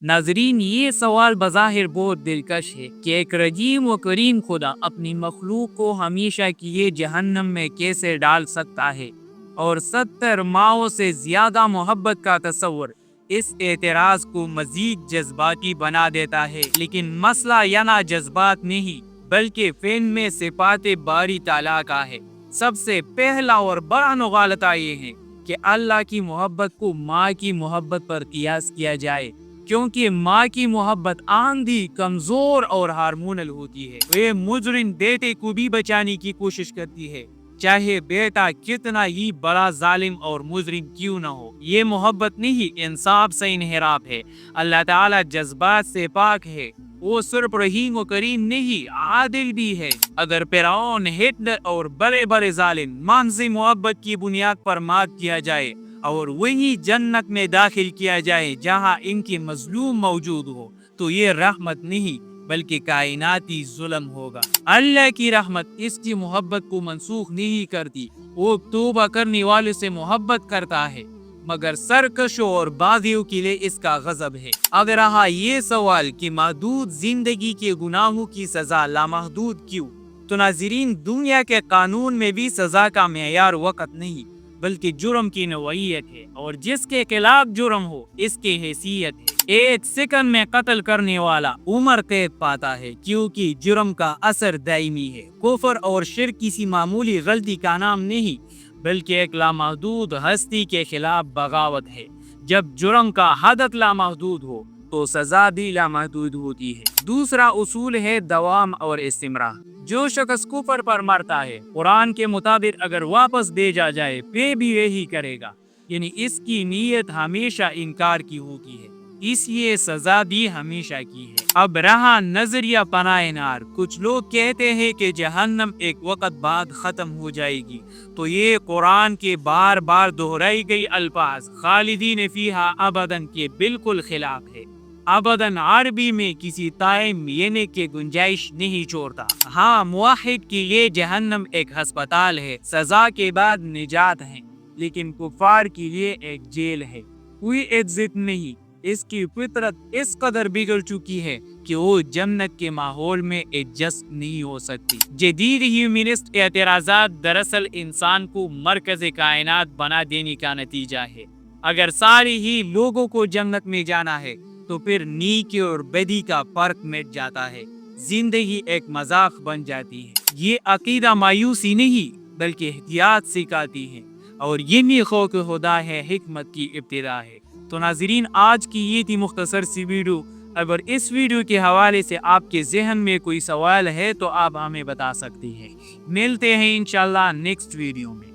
नाजरीन, ये सवाल बज़ाहिर बहुत दिलकश है कि एक रजीम व करीम खुदा अपनी मखलूक को हमेशा के लिए जहन्नम में कैसे डाल सकता है, और 70 माओं से ज्यादा मोहब्बत का तस्वर इस एतराज को मजीद जज्बाती बना देता है। लेकिन मसला यहाँ जज्बात नहीं बल्कि फ़िल्म में सिफात बारी ताला का है। सबसे पहला और बड़ा मुगालता ये है कि अल्लाह की मोहब्बत को माँ की मोहब्बत पर कियास किया जाए, क्योंकि माँ की मोहब्बत आंधी, कमजोर और हार्मोनल होती है। वे मुजरिम बेटे को भी बचाने की कोशिश करती है, चाहे बेटा कितना ही बड़ा जालिम और मुजरिम क्यों न हो। ये मोहब्बत नहीं, इंसाफ से इनहिराफ है। अल्लाह ताला जज्बात से पाक है। वो सिर्फ रहीम व करीम नहीं, आदिल भी है। अगर फिरौन, हिटलर और बड़े बड़े जालिम मानसी मोहब्बत की बुनियाद पर मात किया जाए और वही जन्नत में दाखिल किया जाए जहां इनकी मजलूम मौजूद हो, तो ये रहमत नहीं बल्कि कायनाती जुल्म होगा। अल्लाह की रहमत इसकी मोहब्बत को मंसूख नहीं करती। वो तौबा करने वाले से मोहब्बत करता है, मगर सरकशों और बागियों के लिए इसका गजब है। अगर रहा ये सवाल कि महदूद जिंदगी के गुनाहों की सजा लामहदूद क्यों, तो नाज़रीन, दुनिया के कानून में भी सजा का मेयार वक़्त नहीं बल्कि जुर्म की नौइयत है, और जिसके खिलाफ जुर्म हो इसकी हैसियत है। एक सेकंड में कत्ल करने वाला उम्र कैद पाता है, क्योंकि जुर्म का असर दायमी है। कुफ्र और शिर्क किसी मामूली गलती का नाम नहीं बल्कि एक लामहदूद हस्ती के खिलाफ बगावत है। जब जुर्म का हदत लामहदूद हो तो सजा भी लामहदूद होती है। दूसरा उसूल है दवाम और इस्तिमरार। जो शख्स कुफर पर मरता है, कुरान के मुताबिक अगर वापस भेजा जाए फिर भी यही करेगा, यानी इसकी नीयत हमेशा इनकार की होती है, इसलिए सजा भी हमेशा की है। अब रहा नजरिया पनाह नार। कुछ लोग कहते हैं कि जहन्नम एक वक्त बाद खत्म हो जाएगी, तो ये कुरान के बार बार दोहराई गई अल्फाज खालिदीन फीहा अबदन के बिल्कुल खिलाफ है। अबदन अरबी में किसी टाइम येने की गुंजाइश नहीं छोड़ता। हाँ, मुवाहिद के लिए जहन्नम एक अस्पताल है, सजा के बाद निजात है, लेकिन कुफार के लिए एक जेल है, कोई एग्जिट नहीं। इसकी फितरत इस कदर बिगड़ चुकी है कि वो जन्नत के माहौल में एडजस्ट नहीं हो सकती। जदीद ह्यूमनिस्ट एतराज़ात दरअसल इंसान को मरकज़ कायनात बना देने का नतीजा है। अगर सारे ही लोगों को जन्नत में जाना है तो फिर नीकी और बदी का फर्क मिट जाता है, जिंदगी एक मजाक बन जाती है। ये अकीदा मायूसी नहीं बल्कि एहतियात सिखाती है, और ये भी खौफ खुदा है, हिकमत की इब्तिदा है। तो नाज़रीन, आज की ये थी मुख्तसर सी वीडियो। अगर इस वीडियो के हवाले से आपके जहन में कोई सवाल है तो आप हमें बता सकते हैं। मिलते हैं इंशाल्लाह नेक्स्ट वीडियो में।